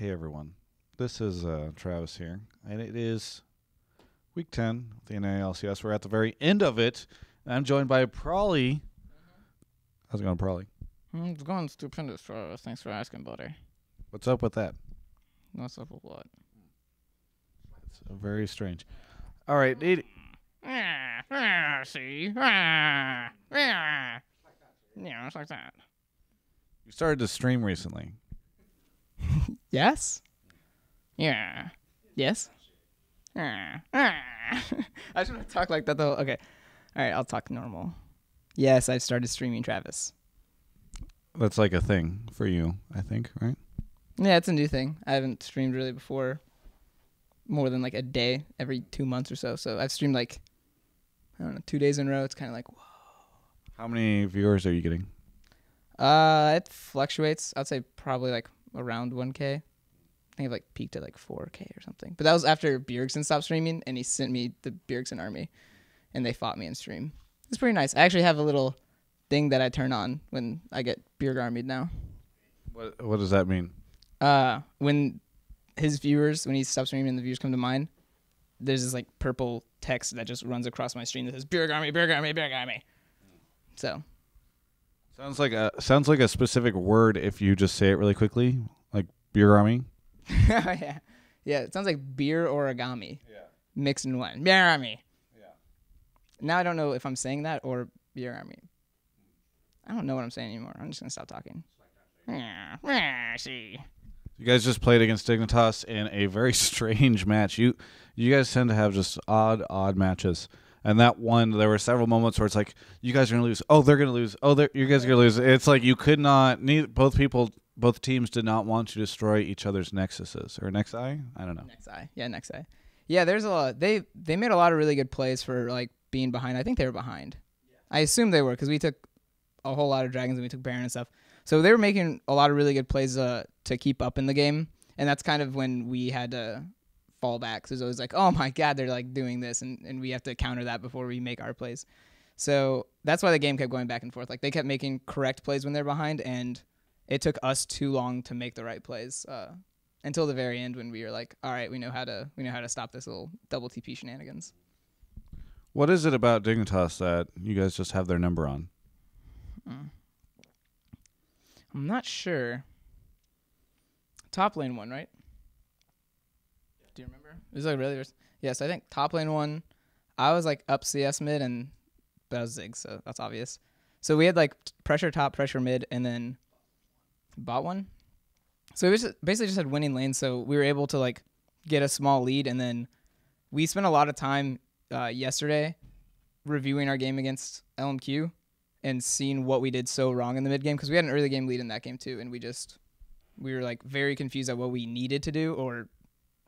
Hey everyone, this is Travis here, and it is week 10 of the NALCS. We're at the very end of it, and I'm joined by Pr0lly. How's it going, Pr0lly? It's going stupendous, Travis. Thanks for asking, buddy. What's up with that? What's up with what? It's very strange. All right, See? Yeah, it's like that. you started to stream recently. Yes? Yeah. Yes? I just want to talk like that, though. Okay. All right, I'll talk normal. Yes, I started streaming, Travis. That's like a thing for you, I think, right? Yeah, it's a new thing. I haven't streamed really before more than like a day every 2 months or so. So I've streamed like, I don't know, 2 days in a row. It's kind of like, whoa. How many viewers are you getting? It fluctuates. I'd say probably like around 1K. I think I've like peaked at like 4K or something. But that was after Bjergsen stopped streaming, and he sent me the Bjergsen army, and they fought me in stream. It's pretty nice. I actually have a little thing that I turn on when I get Bjerg armied now. What does that mean? When his viewers, when he stops streaming and the viewers come to mine, there's this like purple text that just runs across my screen that says Bjerg army, Bjerg army, Bjerg army. So Sounds like a specific word if you just say it really quickly, like beer army. yeah. It sounds like beer origami. Yeah. Mixed in one. Beer army. Yeah. Now I don't know if I'm saying that or beer army. I don't know what I'm saying anymore. I'm just gonna stop talking. See. You guys just played against Dignitas in a very strange match. You guys tend to have just odd matches. And that one, there were several moments where it's like, you guys are going to lose. Oh, they're going to lose. Oh, you guys are going to lose. It's like you could not, both teams did not want to destroy each other's nexuses. Or nexi? I don't know. Nexi. Yeah, nexi. Yeah, there's a lot. They made a lot of really good plays for like being behind. I think they were behind. Yeah. I assume they were because we took a whole lot of dragons and we took Baron and stuff. So they were making a lot of really good plays to keep up in the game. And that's kind of when we had to fall back. So it's always like, oh my God, they're like doing this, and we have to counter that before we make our plays. So that's why the game kept going back and forth. Like they kept making correct plays when they're behind, and it took us too long to make the right plays until the very end when we were like, all right, we know how to stop this little double TP shenanigans. What is it about Dignitas that you guys just have their number on? I'm not sure. Top lane one, right? Do you remember? It was like really. Yes, I think top lane one. I was like up CS mid, and that was Zig, so that's obvious. So we had like pressure top, pressure mid, and then bot one. So we basically just had winning lanes, so we were able to like get a small lead, and then we spent a lot of time yesterday reviewing our game against LMQ and seeing what we did so wrong in the mid game, because we had an early game lead in that game too, and we were like very confused at what we needed to do or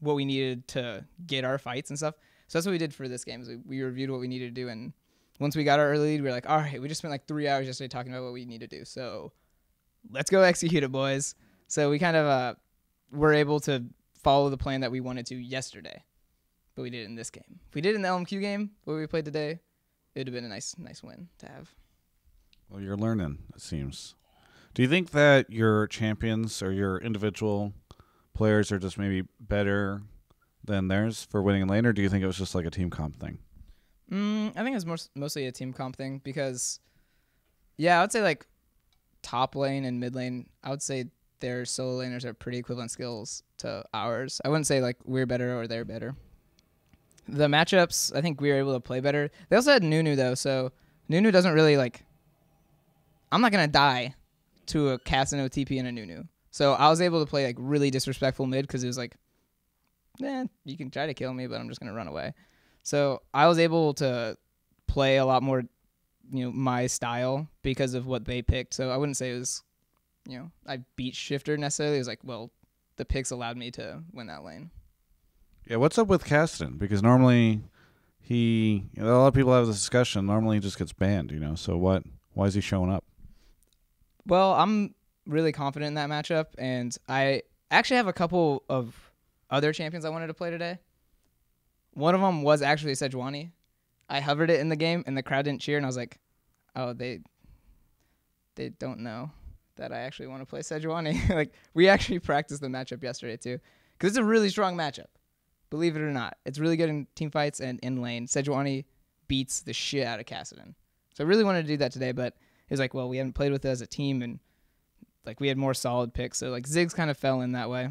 what we needed to get our fights and stuff. So that's what we did for this game. Is we reviewed what we needed to do, and once we got our early lead, we were like, all right, we just spent like 3 hours yesterday talking about what we need to do. So let's go execute it, boys. So we kind of were able to follow the plan that we wanted to yesterday, but we did it in this game. If we did it in the LMQ game, what we played today, it would have been a nice win to have. Well, you're learning, it seems. Do you think that your champions or your individual players are just maybe better than theirs for winning in lane, or do you think it was just like a team comp thing? I think it was mostly a team comp thing because, yeah, I would say like top lane and mid lane, I would say their solo laners are pretty equivalent skills to ours. I wouldn't say like we're better or they're better. The matchups, I think we were able to play better. They also had Nunu though, so Nunu doesn't really like, I'm not going to die to a cast and OTP and a Nunu. So I was able to play like really disrespectful mid because it was like, you can try to kill me, but I'm just going to run away. So I was able to play a lot more, my style because of what they picked. So I wouldn't say it was, I beat Shifter necessarily. It was like, well, the picks allowed me to win that lane. Yeah, what's up with Caston? Because normally a lot of people have this discussion. Normally he just gets banned, So why is he showing up? Well, I'm really confident in that matchup, and I actually have a couple of other champions I wanted to play today. One of them was actually Sejuani. I hovered it in the game, and the crowd didn't cheer, and I was like, oh, they don't know. that I actually want to play Sejuani. Like, we actually practiced the matchup yesterday, too. Because it's a really strong matchup. Believe it or not. It's really good in team fights and in lane. Sejuani beats the shit out of Kassadin. So I really wanted to do that today, but it was like, well, we haven't played with it as a team, and like we had more solid picks. So like Ziggs kind of fell in that way.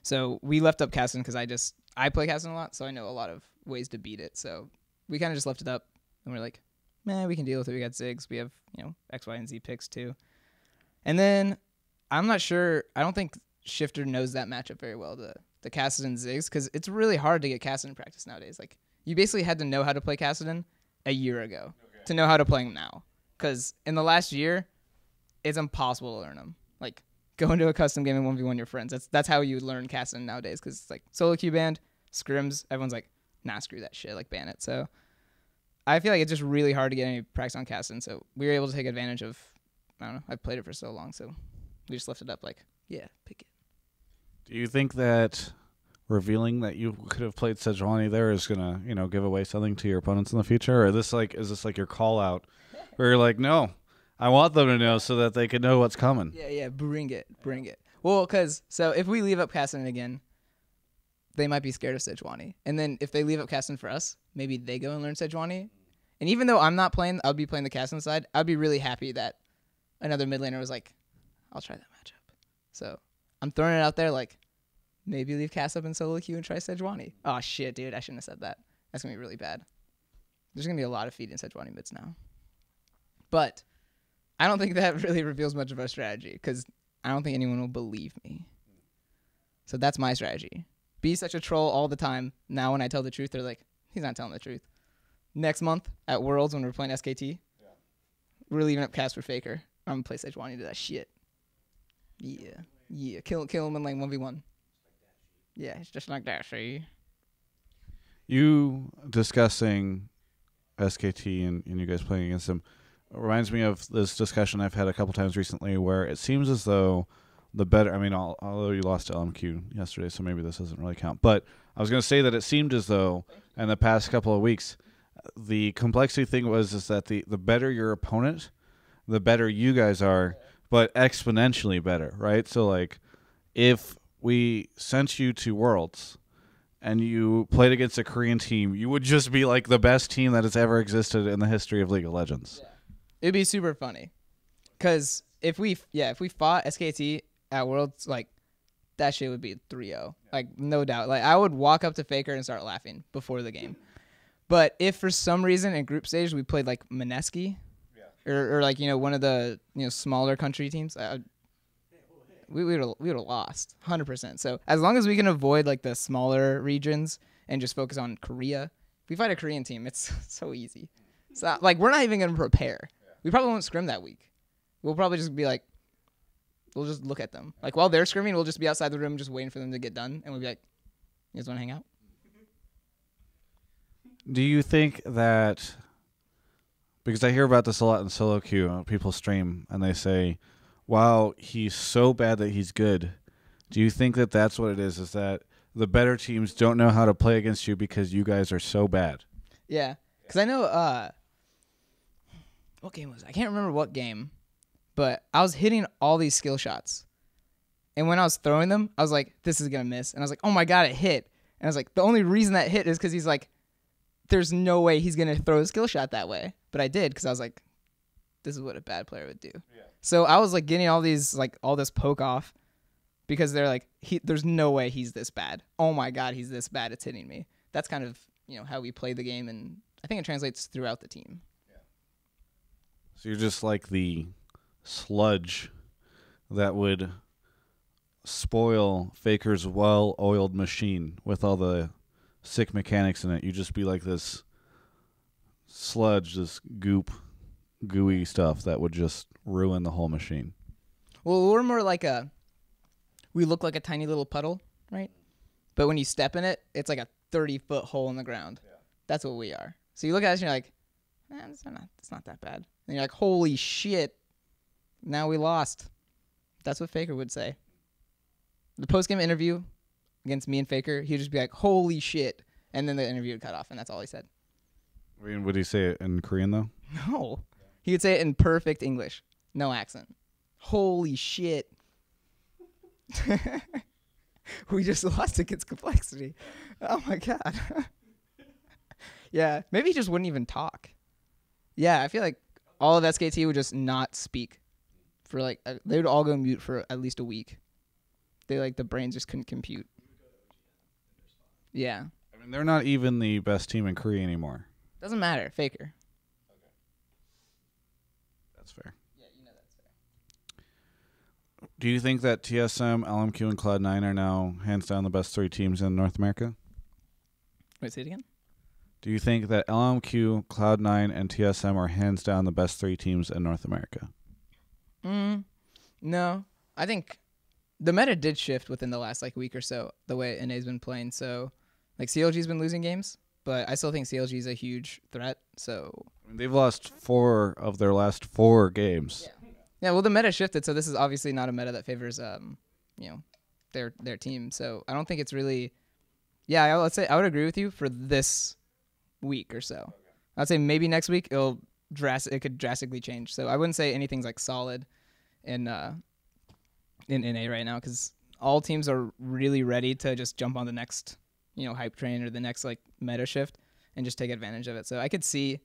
So we left up Kassadin because I play Kassadin a lot, so I know a lot of ways to beat it. So we kind of just left it up, and we're like, man, we can deal with it. We got Ziggs. We have, X, Y, and Z picks too. And then I'm not sure. I don't think Shifter knows that matchup very well, the Kassadin Ziggs, because it's really hard to get Kassadin practice nowadays. Like, you basically had to know how to play Kassadin a year ago to know how to play him now. Because in the last year, it's impossible to learn him. Like, go into a custom game and 1v1 your friends. That's how you learn Kassadin nowadays, because it's like solo queue banned, scrims, everyone's like, nah, screw that shit, like ban it. So I feel like it's just really hard to get any practice on Kassadin, so we were able to take advantage of, I don't know, I've played it for so long, so we just left it up like, yeah, pick it. Do you think that revealing that you could have played Sejuani there is gonna, give away something to your opponents in the future? Or is this like your call out where you're like, no, I want them to know so that they can know what's coming? Yeah, bring it. Well, so if we leave up Kassadin again, they might be scared of Sejuani. And then if they leave up Kassadin for us, maybe they go and learn Sejuani. And even though I'm not playing, I'll be playing the Kassadin side, I'd be really happy that another mid laner was like, I'll try that matchup. So I'm throwing it out there like, maybe leave Cass up in solo queue and try Sejuani. Oh, shit, dude. I shouldn't have said that. That's going to be really bad. There's going to be a lot of feeding Sejuani mids now. But I don't think that really reveals much of our strategy, because I don't think anyone will believe me. So that's my strategy. Be such a troll all the time. Now when I tell the truth, they're like, he's not telling the truth. Next month at Worlds when we're playing SKT, we're leaving up Cass for Faker. I'm going to play Sejuani to that shit. Yeah. Kill him in lane 1v1. Yeah, it's just like that, see? You discussing SKT and you guys playing against them reminds me of this discussion I've had a couple times recently where it seems as though the better, although you lost to LMQ yesterday, so maybe this doesn't really count, but I was going to say that it seemed as though in the past couple of weeks, the complexity thing is that the better your opponent, the better you guys are, but exponentially better, right? So like if we sent you to Worlds and you played against a Korean team, you would just be like the best team that has ever existed in the history of League of Legends. Yeah. It'd be super funny. Because if we fought SKT at Worlds, like, that shit would be 3-0. Yeah. Like, no doubt. Like, I would walk up to Faker and start laughing before the game. But if for some reason in group stage we played like Mineski, or like, one of the smaller country teams, we would have lost 100%. So as long as we can avoid like the smaller regions and just focus on Korea, if we fight a Korean team, it's so easy. So like we're not even gonna prepare. We probably won't scrim that week. We'll probably just be like, we'll just look at them. Like while they're scrimming, we'll just be outside the room just waiting for them to get done, and we'll be like, you guys want to hang out? Do you think that, because I hear about this a lot in solo queue, people stream and they say, wow, he's so bad that he's good. Do you think that that's what it is that the better teams don't know how to play against you because you guys are so bad? Yeah. Because I know, what game was it? I can't remember what game, but I was hitting all these skill shots. And when I was throwing them, I was like, this is going to miss. And I was like, oh my God, it hit. And I was like, the only reason that hit is because he's like, there's no way he's going to throw a skill shot that way. But I did, because I was like, this is what a bad player would do. Yeah. So I was like getting all these, like all this poke off because they're like, there's no way he's this bad. Oh my God, he's this bad. It's hitting me. That's kind of, how we play the game. And I think it translates throughout the team. Yeah. So you're just like the sludge that would spoil Faker's well-oiled machine with all the sick mechanics in it. You just be like this sludge, this gooey stuff that would just ruin the whole machine. Well, we're more like we look like a tiny little puddle, right? But when you step in it, it's like a 30-foot hole in the ground. Yeah. That's what we are. So you look at us and you're like, it's not that bad. And you're like, holy shit, now we lost. That's what Faker would say. The post-game interview against me and Faker, he'd just be like, holy shit. And then the interview would cut off, and that's all he said. I mean, would he say it in Korean, though? No. He would say it in perfect English. No accent. Holy shit. We just lost against Complexity. Oh my god. Yeah, maybe he just wouldn't even talk. Yeah, I feel like all of SKT would just not speak for like they would all go mute for at least a week. They like the brains just couldn't compute. Yeah, I mean, they're not even the best team in Korea anymore. doesn't matter. Faker. That's fair. Yeah, you know that's fair. Do you think that TSM, LMQ, and Cloud9 are now hands down the best 3 teams in North America? Wait, say it again. Do you think that LMQ, Cloud9, and TSM are hands down the best 3 teams in North America? No, I think the meta did shift within the last like week or so. The way NA's been playing, so like CLG's been losing games, but I still think CLG is a huge threat. So I mean, they've lost 4 of their last 4 games. Yeah. Well, the meta shifted, so this is obviously not a meta that favors their team. So I don't think it's really. Yeah, let's say I would agree with you for this week or so. I'd say maybe next week it could drastically change. So I wouldn't say anything's like solid in NA right now because all teams are really ready to just jump on the next hype train or the next like meta shift and just take advantage of it. So I see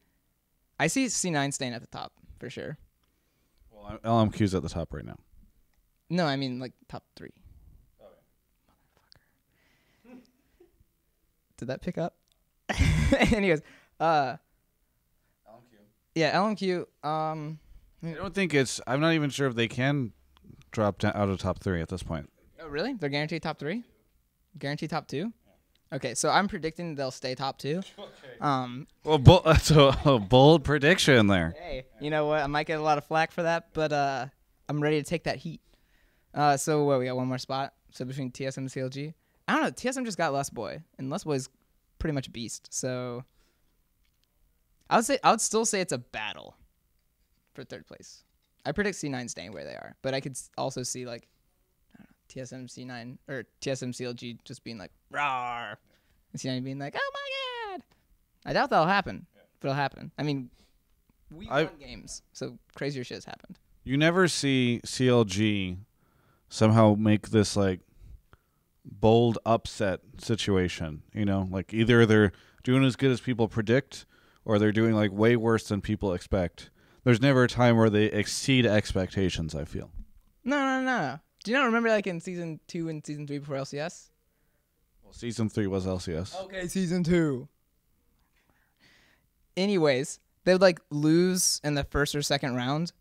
C9 staying at the top for sure. Well, LMQ's at the top right now. No, I mean like top 3. Motherfucker. Did that pick up? Anyways, LMQ. Yeah, LMQ. I don't think I'm not even sure if they can drop down out of top 3 at this point. Oh, really? They're guaranteed top 3? Guaranteed top 2? Okay, so I'm predicting they'll stay top 2. Okay. Well, that's a bold prediction there. Hey, you know what? I might get a lot of flack for that, but I'm ready to take that heat. So what? We got one more spot. So between TSM and CLG, I don't know. TSM just got Lust Boy, and Lust Boy's pretty much a beast. So I would still say it's a battle for 3rd place. I predict C9 staying where they are, but I could also see like TSM C9 or TSM CLG just being like rawr, and C9 being like, oh my god. I doubt that'll happen, but it'll happen. I mean, we won games, so crazier shit's happened. You never see CLG somehow make this like bold upset situation. Like either they're doing as good as people predict, or they're doing like way worse than people expect. There's never a time where they exceed expectations, I feel. No. Do you not remember like in season 2 and season 3 before LCS? Well, season 3 was LCS. Okay, season 2. Anyways, they would like lose in the first or second round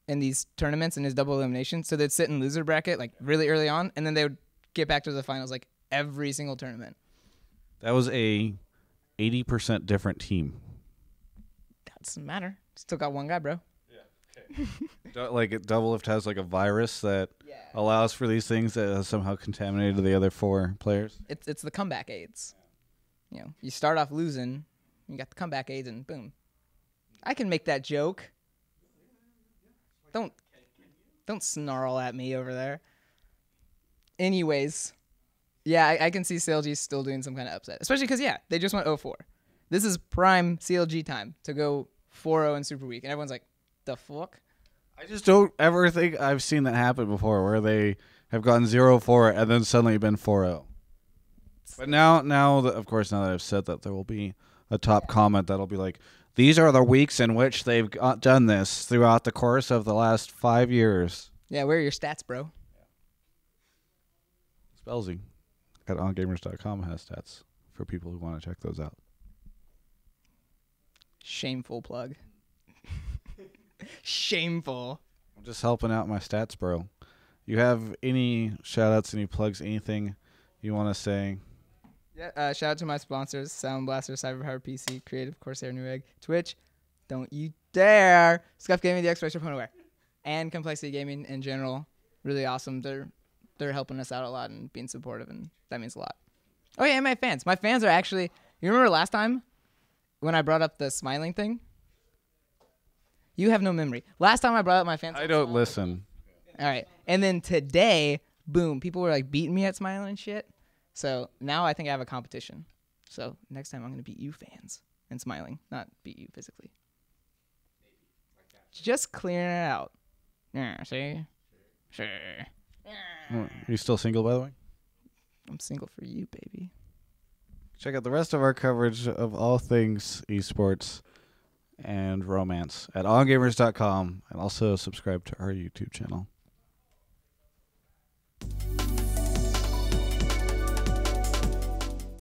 in these tournaments in his double elimination. So they'd sit in loser bracket like really early on, and then they would get back to the finals like every single tournament. That was a 80% different team. That doesn't matter. Still got one guy, bro. Yeah. Okay. Like Double Lift has like a virus that allows for these things that has somehow contaminated the other 4 players. It's the comeback aids. You start off losing, you got the comeback aids, and boom. I can make that joke. Don't snarl at me over there. Anyways, yeah, I can see CLG still doing some kind of upset, especially because they just went 0-4. This is prime CLG time to go 4-0 in Super Week, and everyone's like, the fuck? I just don't ever think I've seen that happen before, where they have gone 0-4 and then suddenly been 4-0. But now that I've said that, there will be a top comment that'll be like, these are the weeks in which they've done this throughout the course of the last 5 years. Yeah, where are your stats, bro? Spellsy at ongamers.com has stats for people who want to check those out. Shameful plug. Shameful. I'm just helping out my stats, bro. You have any shout-outs, any plugs, anything you want to say? Yeah, shout out to my sponsors, Sound Blaster, Cyberpower PC, Creative, Corsair, Newegg, Twitch, Don't You Dare, Scuff Gaming, the Extra Phoneware, and Complexity Gaming in general. Really awesome. They're helping us out a lot and being supportive, and that means a lot. Oh, yeah, and my fans. My fans are actually... You remember last time when I brought up the smiling thing? You have no memory. Last time I brought up my fans... I don't listen. All right. And then today, boom, people were like beating me at smiling and shit. So now I think I have a competition. So next time I'm going to beat you fans and smiling, not beat you physically. Just clearing it out. Yeah, see? Sure. Are you still single, by the way? I'm single for you, baby. Check out the rest of our coverage of all things esports and romance at ongamers.com, and also subscribe to our YouTube channel.